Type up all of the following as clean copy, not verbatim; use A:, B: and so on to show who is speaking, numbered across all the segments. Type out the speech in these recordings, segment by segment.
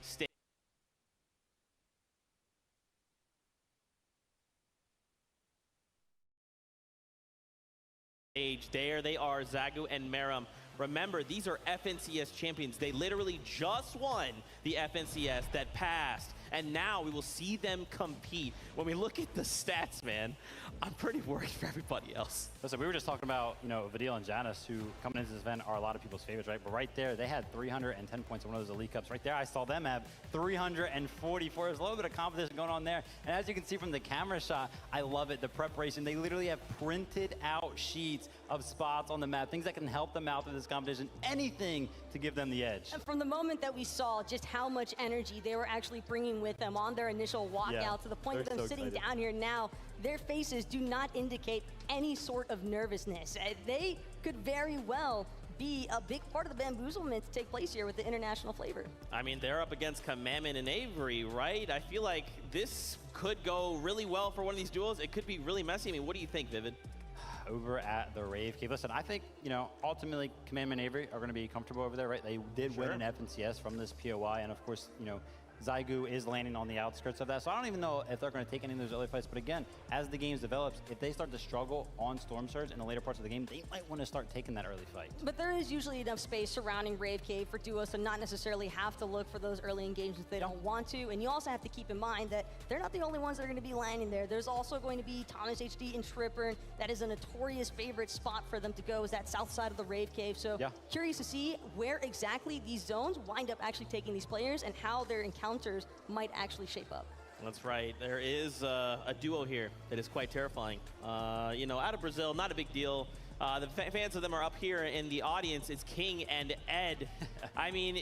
A: stage. There they are, Zagu and Meram. Remember, these are FNCS champions. They literally just won the FNCS that passed, and now we will see them compete. When we look at the stats, man, I'm pretty worried for everybody else.
B: Listen, we were just talking about, Vadil and Janice, who coming into this event are a lot of people's favorites, right? But right there, they had 310 points in one of those Elite Cups. Right there, I saw them have 344. There's a little bit of competition going on there. And as you can see from the camera shot, I love it, the preparation. They literally have printed out sheets of spots on the map, things that can help them out through this competition, anything to give them the edge.
C: And from the moment that we saw just how much energy they were actually bringing with them on their initial walkout, to the point of them sitting down here now, their faces do not indicate any sort of nervousness. They could very well be a big part of the bamboozlement to take place here with the international flavor.
A: I mean, they're up against Commandment and Avery, right? I feel like this could go really well for one of these duels. It could be really messy. I mean, what do you think, Vivid?
B: Over at the Rave Cave. Listen, I think, ultimately Commandment and Avery are going to be comfortable over there, right? They did win an FNCS from this POI, and of course, Zygu is landing on the outskirts of that. So I don't even know if they're going to take any of those early fights. But again, as the game develops, if they start to struggle on Storm Surge in the later parts of the game, they might want to start taking that early fight.
C: But there is usually enough space surrounding Rave Cave for duos to not necessarily have to look for those early engagements if they don't want to. And you also have to keep in mind that they're not the only ones that are going to be landing there. There's also going to be Thomas HD and Tripper. That is a notorious favorite spot for them to go, is that south side of the Rave Cave. So curious to see where exactly these zones wind up actually taking these players and how their encounters might actually shape up.
A: That's right. There is a duo here that is quite terrifying. Out of Brazil, not a big deal. The fans of them are up here in the audience. It's King and Ed. I mean,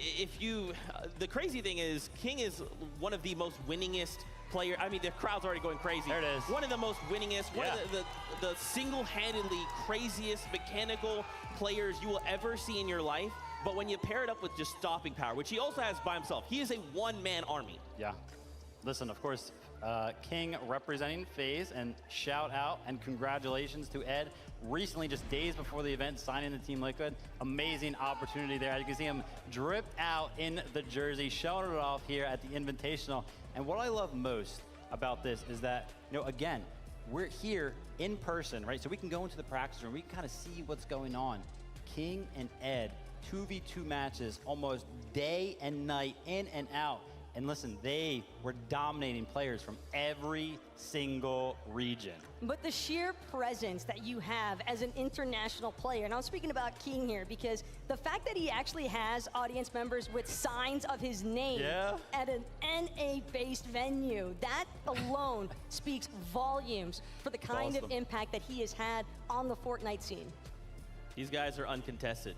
A: the crazy thing is, King is one of the most winningest players. I mean, the crowd's already going crazy.
B: There it is.
A: One of the most winningest, one of the single-handedly craziest mechanical players you will ever see in your life. But when you pair it up with just stopping power, which he also has by himself, he is a one-man army.
B: Yeah. Listen, of course, King representing FaZe, and shout out and congratulations to Ed. Recently, just days before the event, signing the Team Liquid. Amazing opportunity there. As you can see him dripped out in the jersey, showing it off here at the Invitational. And what I love most about this is that, again, we're here in person, right? So we can go into the practice room, we can kind of see what's going on. King and Ed, 2v2 matches almost day and night, in and out. And listen, they were dominating players from every single region.
C: But the sheer presence that you have as an international player, and I'm speaking about King here, because the fact that he actually has audience members with signs of his name at an NA-based venue, that alone speaks volumes for the kind of impact that he has had on the Fortnite scene.
A: These guys are uncontested.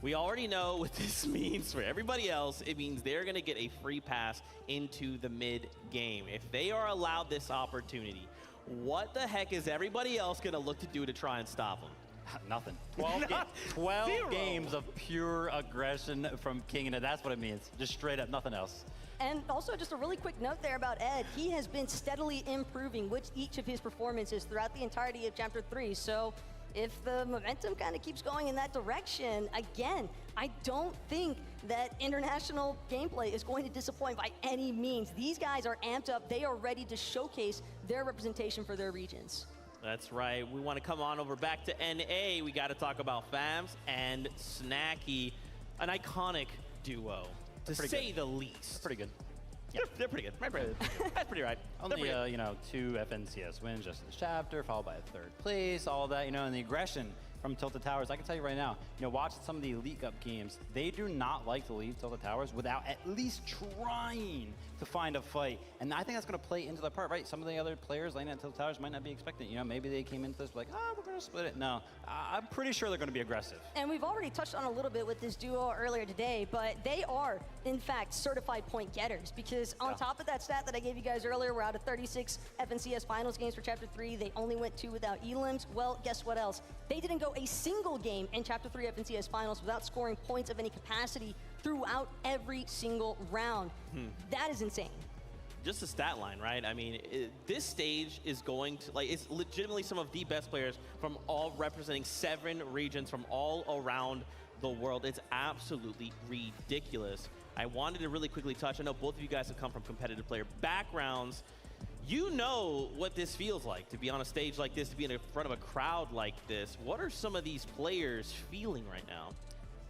A: We already know what this means for everybody else. It means they're going to get a free pass into the mid-game. If they are allowed this opportunity, what the heck is everybody else going to look to do to try and stop them?
B: Nothing. 12 games of pure aggression from King, and that's what it means. Just straight up, nothing else.
C: And also, just a really quick note there about Ed. He has been steadily improving with each of his performances throughout the entirety of Chapter 3. So if the momentum kind of keeps going in that direction, again, I don't think that international gameplay is going to disappoint by any means. These guys are amped up. They are ready to showcase their representation for their regions.
A: That's right. We want to come on over back to NA. We got to talk about Fams and Snacky, an iconic duo, to say the least.
B: That's pretty good.
A: Yeah, they're pretty good. That's pretty right.
B: Only, 2 FNCS wins just in this chapter, followed by a 3rd place, all that, and the aggression from Tilted Towers. I can tell you right now, watching some of the Elite Cup games, they do not like to leave Tilted Towers without at least trying to find a fight. And I think that's going to play into the part, right? Some of the other players landing at Tilted Towers might not be expecting, maybe they came into this like, we're going to split it. No, I'm pretty sure they're going to be aggressive.
C: And we've already touched on a little bit with this duo earlier today, but they are, in fact, certified point getters, because on top of that stat that I gave you guys earlier, we're out of 36 FNCS finals games for Chapter 3. They only went 2 without elims. Well, guess what else? They didn't go a single game in Chapter 3 FNCS finals without scoring points of any capacity throughout every single round. That is insane.
A: Just a stat line, right? I mean, this stage is going to, it's legitimately some of the best players from all representing 7 regions from all around the world. It's absolutely ridiculous. I wanted to really quickly touch, I know both of you guys have come from competitive player backgrounds. You know what this feels like, to be on a stage like this, to be in front of a crowd like this. What are some of these players feeling right now?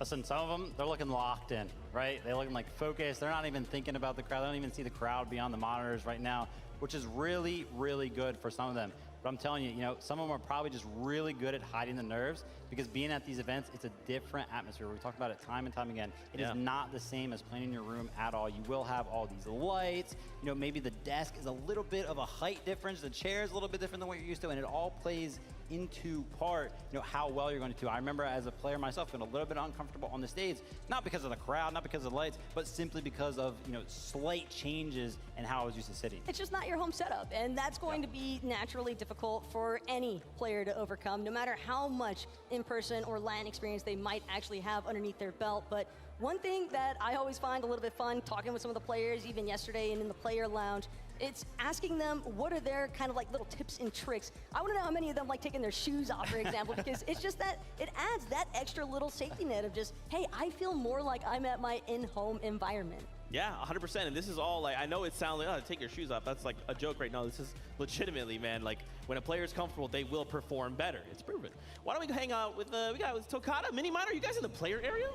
B: Listen, some of them, they're looking locked in, right? They're looking like focused. They're not even thinking about the crowd. They don't even see the crowd beyond the monitors right now, which is really, really good for some of them. But I'm telling you, some of them are probably just really good at hiding the nerves, because being at these events, it's a different atmosphere. We talked about it time and time again. It is not the same as playing in your room at all. You will have all these lights. Maybe the desk is a little bit of a height difference. The chair is a little bit different than what you're used to, and it all plays into part, how well you're going to do. I remember as a player myself feeling a little bit uncomfortable on the stage, not because of the crowd, not because of the lights, but simply because of, slight changes in how I was used to sitting.
C: It's just not your home setup, and that's going to be naturally difficult for any player to overcome, no matter how much in-person or LAN experience they might actually have underneath their belt. But one thing that I always find a little bit fun, talking with some of the players, even yesterday and in the player lounge, it's asking them what are their kind of like little tips and tricks. I want to know how many of them like taking their shoes off, for example, because it's just that it adds that extra little safety net of just, hey, I feel more like I'm at my in-home environment.
A: Yeah, 100%. And this is all like, I know it sounds like, oh, take your shoes off. That's like a joke right now. This is legitimately, man, like when a player is comfortable, they will perform better. It's proven. Why don't we go hang out with, we got with Tokata, Mini Miner. Are you guys in the player area?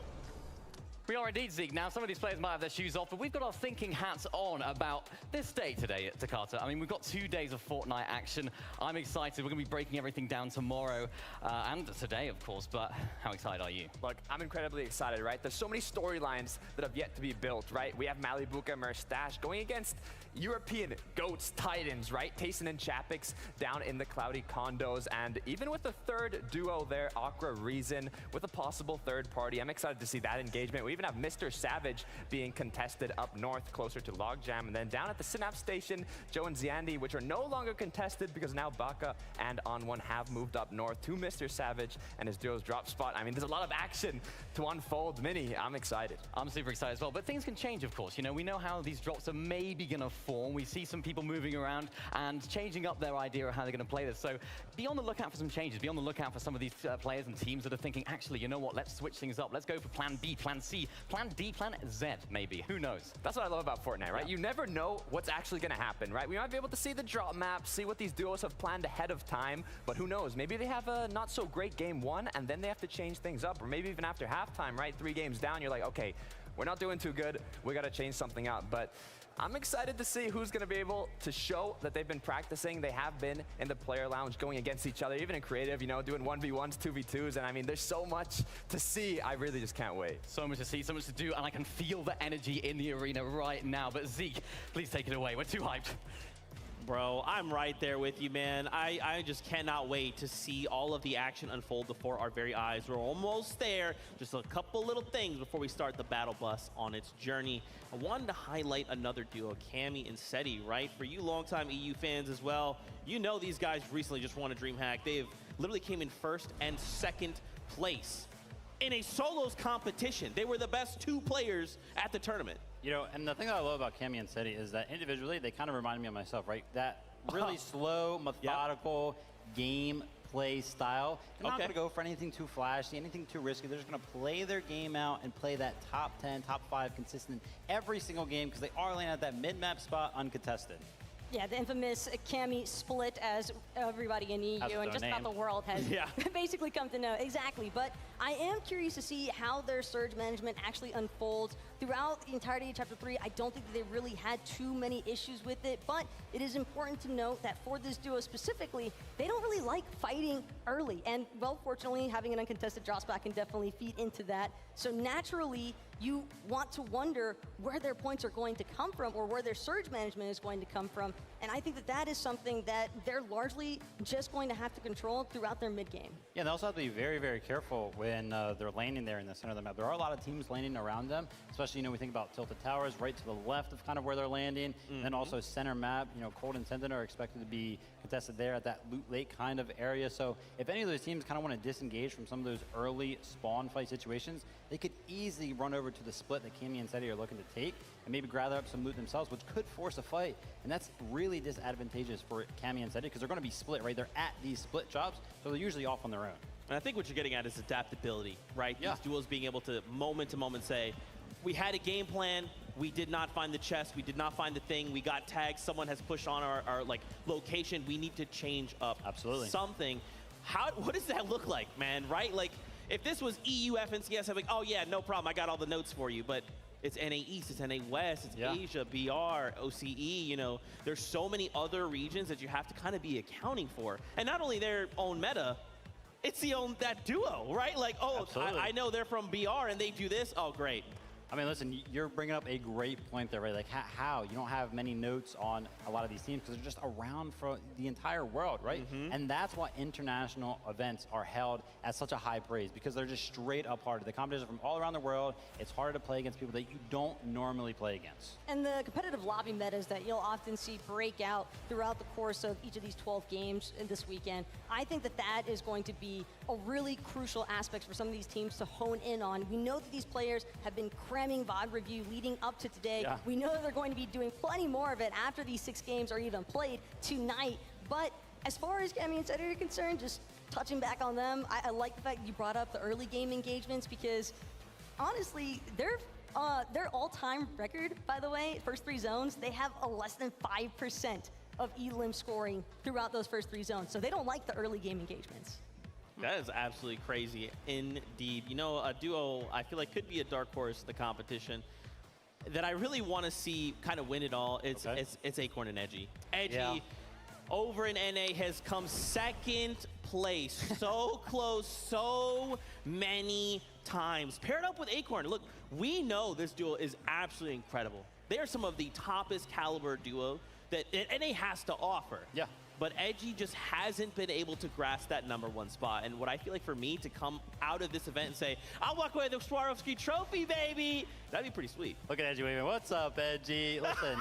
D: We are indeed, Zeke. Now, some of these players might have their shoes off, but we've got our thinking hats on about this day today at Takata. I mean, we've got 2 days of Fortnite action. I'm excited. We're going to be breaking everything down tomorrow and today, of course, but how excited are you?
E: Look, I'm incredibly excited, right? There's so many storylines that have yet to be built, right? We have Malibuka and Merstash going against European GOATs, Titans, right? Tayson and Chapix down in the cloudy condos, and even with the third duo there, Aqua Reason, with a possible third party. I'm excited to see that engagement. We even have Mr. Savage being contested up north, closer to Logjam, and then down at the Synapse Station, Joe and Ziandi, which are no longer contested because now Baka and On1 have moved up north to Mr. Savage and his duo's drop spot. I mean, there's a lot of action to unfold. Mini, I'm excited.
D: I'm super excited as well, but things can change, of course. We know how these drops are maybe going to form. We see some people moving around and changing up their idea of how they're going to play this. So be on the lookout for some changes. Be on the lookout for some of these players and teams that are thinking, actually, you know what, let's switch things up. Let's go for plan B, plan C, plan D, plan Z, maybe. Who knows?
E: That's what I love about Fortnite, right? Yeah. You never know what's actually going to happen, right? We might be able to see the drop map, see what these duos have planned ahead of time, but who knows? Maybe they have a not so great game 1, and then they have to change things up, or maybe even after halftime, right? 3 games down, you're like, okay, we're not doing too good. We got to change something up. But I'm excited to see who's going to be able to show that they've been practicing. They have been in the player lounge going against each other, even in creative, doing 1v1s, 2v2s. And I mean, there's so much to see. I really just can't wait.
D: So much to see, so much to do, and I can feel the energy in the arena right now. But Zeke, please take it away. We're too hyped.
A: Bro, I'm right there with you, man. I just cannot wait to see all of the action unfold before our very eyes. We're almost there. Just a couple little things before we start the battle bus on its journey. I wanted to highlight another duo, Cammy and Seti, right? For you longtime EU fans as well, these guys recently just won a DreamHack. They've literally came in 1st and 2nd place in a solos competition. They were the best 2 players at the tournament.
B: And the thing that I love about Cammy and Seti is that individually, they kind of remind me of myself, right? That really slow, methodical game play style. They're not going to go for anything too flashy, anything too risky. They're just going to play their game out and play that top 10, top 5 consistent every single game, because they are landing at that mid-map spot uncontested.
C: Yeah, the infamous Cammy split, as everybody in EU and just about the world has basically come to know. Exactly, but I am curious to see how their surge management actually unfolds throughout the entirety of Chapter 3. I don't think that they really had too many issues with it, but it is important to note that for this duo specifically, they don't really like fighting early. And, well, fortunately, having an uncontested drop spot can definitely feed into that. So naturally, you want to wonder where their points are going to come from or where their surge management is going to come from. And I think that that is something that they're largely just going to have to control throughout their mid-game.
B: Yeah, they also have to be very, very careful when they're landing there in the center of the map. There are a lot of teams landing around them, especially, we think about Tilted Towers right to the left of kind of where they're landing. And then also center map, Cold and Tendon are expected to be contested there at that Loot Lake kind of area. So if any of those teams kind of want to disengage from some of those early spawn fight situations, they could easily run over to the split that Cammy and Seti are looking to take and maybe gather up some loot themselves, which could force a fight. And that's really disadvantageous for Cammy and Seti because they're going to be split, right? They're at these split drops, so they're usually off on their own. And
A: I think what you're getting at is adaptability, right? These duos being able to moment say, we had a game plan. We did not find the chest. We did not find the thing. We got tagged. Someone has pushed on our like location. We need to change up
B: Absolutely.
A: something. What does that look like, man? Right? Like, if this was EU, FNCS, I'd be like, oh yeah, no problem. I got all the notes for you. But it's NA East, it's NA West, it's Asia, BR, OCE, you know. There's so many other regions that you have to kind of be accounting for. And not only their own meta, it's that duo, right? Like, oh, I know they're from BR and they do this. Oh, great.
B: I mean, listen, you're bringing up a great point there, right? Like, how? You don't have many notes on a lot of these teams because they're just around for the entire world, right? And that's why international events are held at such a high praise because they're just straight up harder. The competition from all around the world, it's harder to play against people that you don't normally play against.
C: And the competitive lobby metas that you'll often see break out throughout the course of each of these 12 games in this weekend, I think that is going to be a really crucial aspect for some of these teams to hone in on. We know that these players have been cramming VOD review leading up to today. We know that they're going to be doing plenty more of it after these 6 games are even played tonight. But as far as Gaming Insider are concerned, just touching back on them, I like the fact that you brought up the early game engagements because honestly, their all-time record, by the way, first 3 zones, they have a less than 5% of elim scoring throughout those first 3 zones. So they don't like the early game engagements.
A: That is absolutely crazy indeed. You know, a duo I feel like could be a dark horse in the competition that I really want to see kind of win it all. It's Acorn and Edgy. Edgy over in NA has come 2nd place. So close so many times. Paired up with Acorn. Look, we know this duo is absolutely incredible. They are some of the toppest caliber duo that NA has to offer. But Edgy just hasn't been able to grasp that #1 spot. And what I feel like for me to come out of this event and say, I'll walk away with the Swarovski trophy, baby, that'd be pretty sweet.
B: Look at Edgy waving. What's up, Edgy? Listen,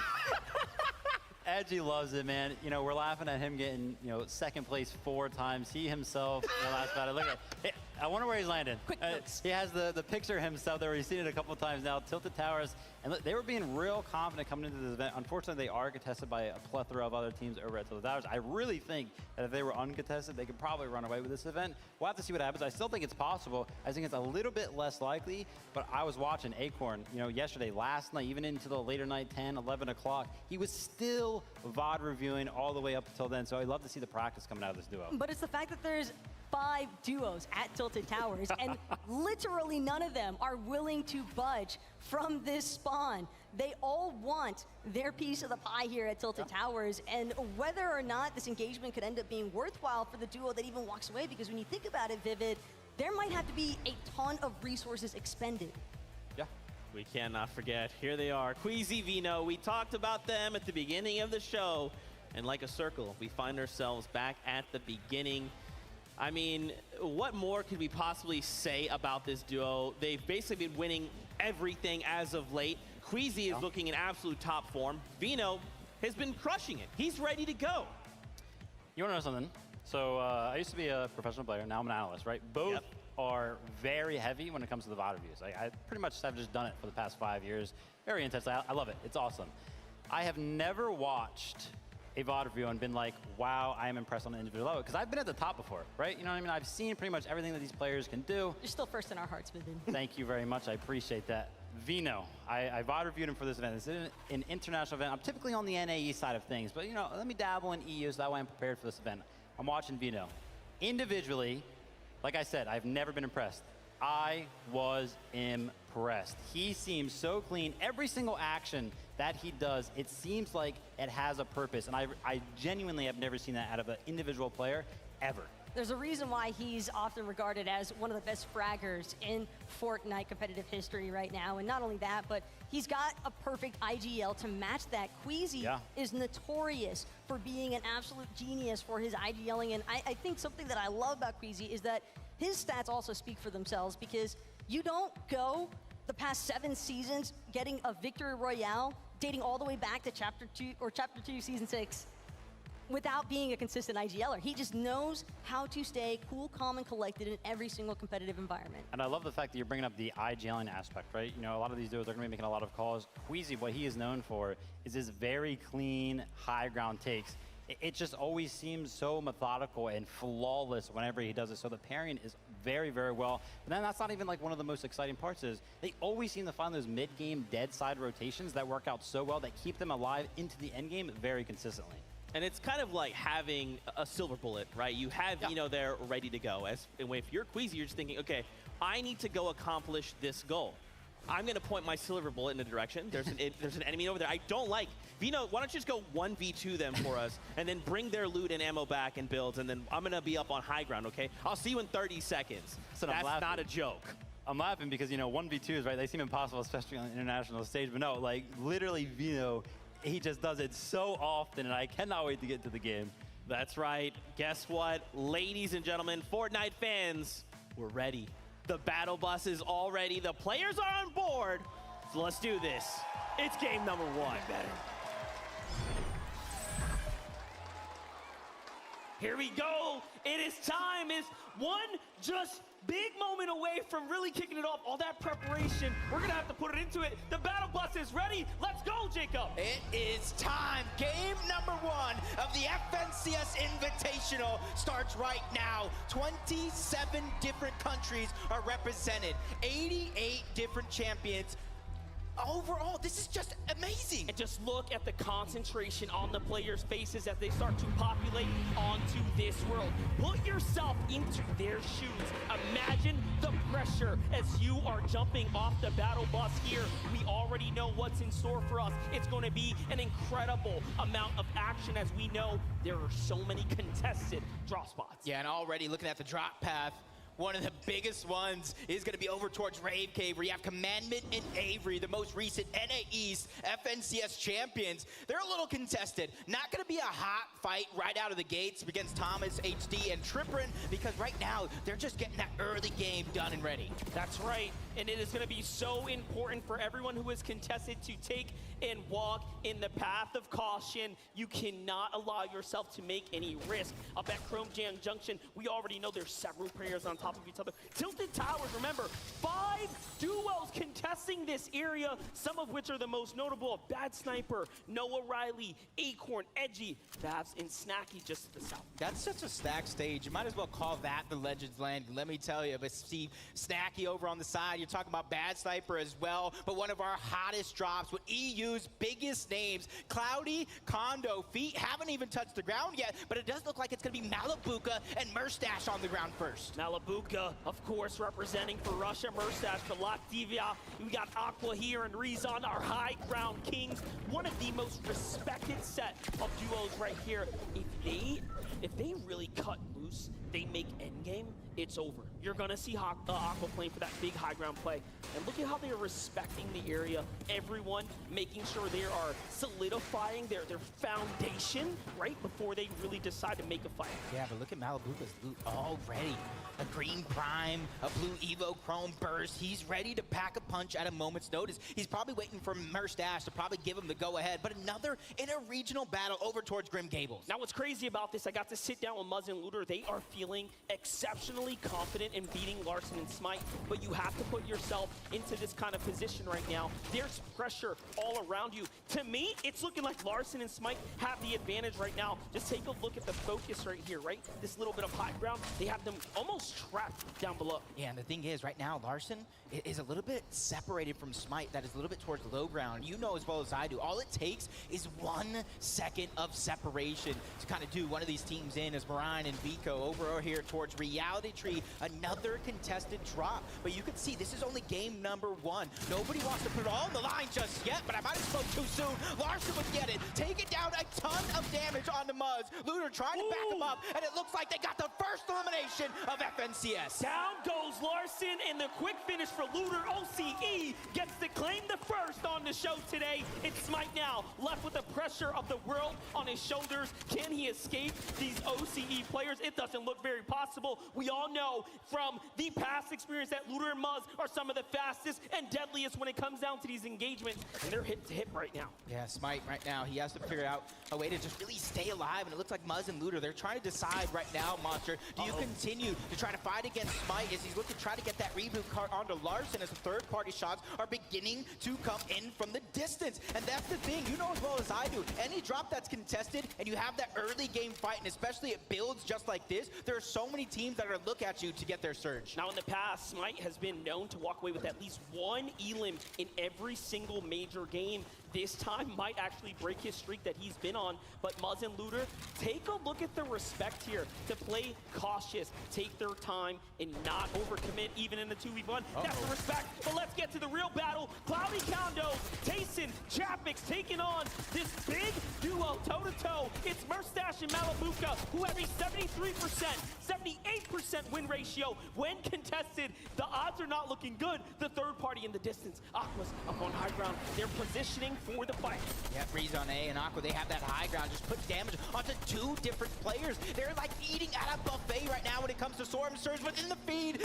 B: Edgy loves it, man. You know, we're laughing at him getting, 2nd place 4 times. He himself, last about it. Look at I wonder where he's landing.
C: Quick notes.
B: He has the picture of himself there. He's seen it a couple of times now. Tilted Towers. And look, they were being real confident coming into this event. Unfortunately, they are contested by a plethora of other teams over at Tilted Towers. I really think that if they were uncontested, they could probably run away with this event. We'll have to see what happens. I still think it's possible. I think it's a little bit less likely, but I was watching Acorn, yesterday, last night, even into the later night, 10, 11 o'clock. He was still VOD reviewing all the way up until then, so I'd love to see the practice coming out of this duo.
C: But it's the fact that there's 5 duos at Tilted Towers, and literally none of them are willing to budge from this spawn. They all want their piece of the pie here at Tilted Towers, and whether or not this engagement could end up being worthwhile for the duo that even walks away, because when you think about it, Vivid, there might have to be a ton of resources expended.
A: We cannot forget, here they are, Queasy Vino. We talked about them at the beginning of the show, and like a circle, we find ourselves back at the beginning. I mean, what more could we possibly say about this duo? They've basically been winning everything as of late. Queasy is looking in absolute top form. Vino has been crushing it. He's ready to go.
B: You want to know something? So I used to be a professional player. Now I'm an analyst, right? Both are very heavy when it comes to the VOD reviews. I pretty much have just done it for the past 5 years. Very intense. I love it. It's awesome. I have never watched a VOD review and been like, wow, I am impressed on an individual level. Because I've been at the top before, right? You know what I mean? I've seen pretty much everything that these players can do.
C: You're still first in our hearts, Vivian.
B: Thank you very much. I appreciate that. Vino, I VOD reviewed him for this event. It's an international event. I'm typically on the NAE side of things, but let me dabble in EU so that way I'm prepared for this event. I'm watching Vino. Individually, like I said, I've never been impressed. I was impressed. He seems so clean. Every single action that he does, it seems like it has a purpose. And I genuinely have never seen that out of an individual player, ever.
C: There's a reason why he's often regarded as one of the best fraggers in Fortnite competitive history right now. And not only that, but he's got a perfect IGL to match that. Queasy is notorious for being an absolute genius for his IGLing. And I think something that I love about Queasy is that his stats also speak for themselves, because you don't go the past 7 seasons getting a victory royale dating all the way back to Chapter 2, Season 6, without being a consistent IGLer. He just knows how to stay cool, calm, and collected in every single competitive environment.
B: And I love the fact that you're bringing up the IGLing aspect, right? A lot of these dudes are going to be making a lot of calls. Queasy, what he is known for is his very clean, high ground takes. It just always seems so methodical and flawless whenever he does it. So the pairing is very, very well. And then that's not even like one of the most exciting parts is they always seem to find those mid-game dead side rotations that work out so well that keep them alive into the end game very consistently.
A: And it's kind of like having a silver bullet, right? You have, you know, they're ready to go. If you're Queasy, you're just thinking, okay, I need to go accomplish this goal. I'm going to point my silver bullet in a direction. There's an enemy over there I don't like. Vino, why don't you just go 1v2 them for us and then bring their loot and ammo back and builds, and then I'm going to be up on high ground, okay? I'll see you in 30 seconds.
B: So
A: that's not a joke.
B: I'm laughing because, you know, 1v2s, right? They seem impossible, especially on the international stage. But no, like, literally, Vino, he just does it so often, and I cannot wait to get to the game.
A: That's right. Guess what? Ladies and gentlemen, Fortnite fans, we're ready. The battle bus is all ready. The players are on board. So let's do this. It's game number 1. Here we go. It is time. It's one just big moment away from really kicking it off. All that preparation, we're going to have to put it into it. The battle bus is ready. Let's go, Jacob.
F: It is time. Game number 1 of the FNCS Invitational starts right now. 27 different countries are represented. 88 different champions. Overall, this is just amazing.
G: And just look at the concentration on the players' faces as they start to populate onto this world. Put yourself into their shoes. Imagine the pressure as you are jumping off the battle bus here. We already know what's in store for us. It's going to be an incredible amount of action, as we know there are so many contested drop spots.
F: Yeah, and already looking at the drop path, one of the biggest ones is going to be over towards Rave Cave, where you have Commandment and Avery, the most recent NA East FNCS champions. They're a little contested. Not going to be a hot fight right out of the gates against Thomas, HD, and Trippin, because right now they're just getting that early game done and ready.
G: That's right, and it is going to be so important for everyone who is contested to take and walk in the path of caution. You cannot allow yourself to make any risk. Up at Chrome Jam Junction, we already know there's several players on top of each other. Tilted Towers, remember, 5 duos contesting this area, some of which are the most notable: Bad Sniper, Noah Riley, Acorn, Edgy, Babs, and Snacky just to the south.
F: That's such a stacked stage. You might as well call that the Legends Landing, let me tell you. But Steve, Snacky over on the side, you're talking about Bad Sniper as well, but one of our hottest drops with EU's biggest names. Cloudy, Kondo, feet haven't even touched the ground yet, but it does look like it's going to be Malibuka and Merstash on the ground first.
G: Malibuka, of course, representing for Russia, Merstash for Latvia. We got Aqua here and Rezon, our high ground kings. One of the most respected set of duos right here. If they really cut loose, they make endgame, it's over. You're gonna see Aqua playing for that big high ground play. And look at how they are respecting the area. Everyone making sure they are solidifying their foundation right before they really decide to make a fight.
F: Yeah, but look at Malibuka's loot already. A green prime, a blue Evo chrome burst. He's ready to pack a punch at a moment's notice. He's probably waiting for Merstash to probably give him the go-ahead, but another interregional battle over towards Grim Gables.
G: Now what's crazy about this, I got to sit down with Muzz and Looter. They are feeling exceptionally confident in beating Larson and Smite, but you have to put yourself into this kind of position right now. There's pressure all around you. To me, it's looking like Larson and Smite have the advantage right now. Just take a look at the focus right here, right? This little bit of high ground, they have them almost trapped down below.
F: Yeah, and the thing is, right now, Larson is a little bit separated from Smite. That is a little bit towards low ground. You know as well as I do, all it takes is 1 second of separation to kind of do one of these teams in, as Marine and Vico over here towards Reality Tree. Another contested drop, but you can see this is only game number 1. Nobody wants to put it all on the line just yet, but I might have spoke too soon. Larson would get it, take it down, a ton of damage on the Muzz. Looter trying to back him up, and it looks like they got the first elimination of FNCS.
G: Down goes Larson, and the quick finish for Looter. OCE gets to claim the first on the show today. It's Smite now, left with the pressure of the world on his shoulders. Can he escape these OCE players? It doesn't look very possible. We all know from the past experience that Looter and Muzz are some of the fastest and deadliest when it comes down to these engagements, and they're hip to hip right now.
F: Yeah, Smite right now, he has to figure out a way to just really stay alive, and it looks like Muzz and Looter, they're trying to decide right now, Monster, do you continue to try to fight against Smite as he's looking to try to get that reboot card onto Larson as the third-party shots are beginning to come in from the distance. And that's the thing, you know as well as I do, any drop that's contested and you have that early game fight, and especially it builds just like like this, there are so many teams that are look at you to get their surge.
G: Now, in the past, Smite has been known to walk away with at least one elim in every single major game. This time might actually break his streak that he's been on. But Muzz and Looter, take a look at the respect here to play cautious, take their time, and not overcommit even in the 2v1. That's the respect. But let's get to the real battle. Cloudy Kondo, Tayson, Chapix taking on this big duo toe-to-toe. It's Merstash and Malabuka, who have a 73%, 78% win ratio when contested. The odds are not looking good. The third party in the distance, Aqua's up on high ground. They're positioning for the fight.
F: Yeah, Freeze on A and Aqua, they have that high ground, just put damage onto two different players. They're like eating at a buffet right now when it comes to Storm Surge, but in the feed,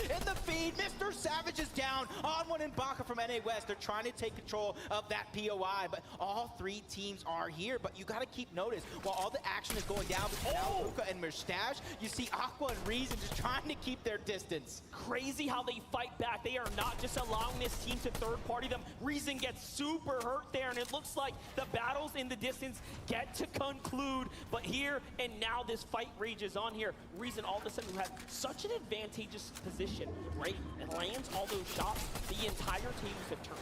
F: Mr. Savage is down on one in Baka from NA West. They're trying to take control of that POI, but all three teams are here. But you gotta keep notice, while all the action is going down between Malabuka and Merstash, you see Aqua and Reason just trying to keep their distance.
G: Crazy how they fight back. They are not just allowing this team to third party them. Reason gets super hurt there, and it looks like the battles in the distance get to conclude. But here and now this fight rages on here. Reason all of a sudden who has such an advantageous position, right? And lands all those shots, the entire tables have turned.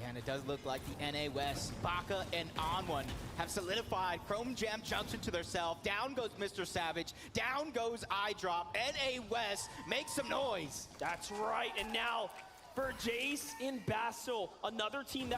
F: Yeah, and it does look like the NA West, Baka and On1 have solidified. Chrome Jam jumps into their self. Down goes Mr. Savage. Down goes iDrop. NA West makes some noise.
G: That's right. And now for Jace in Basel, another team that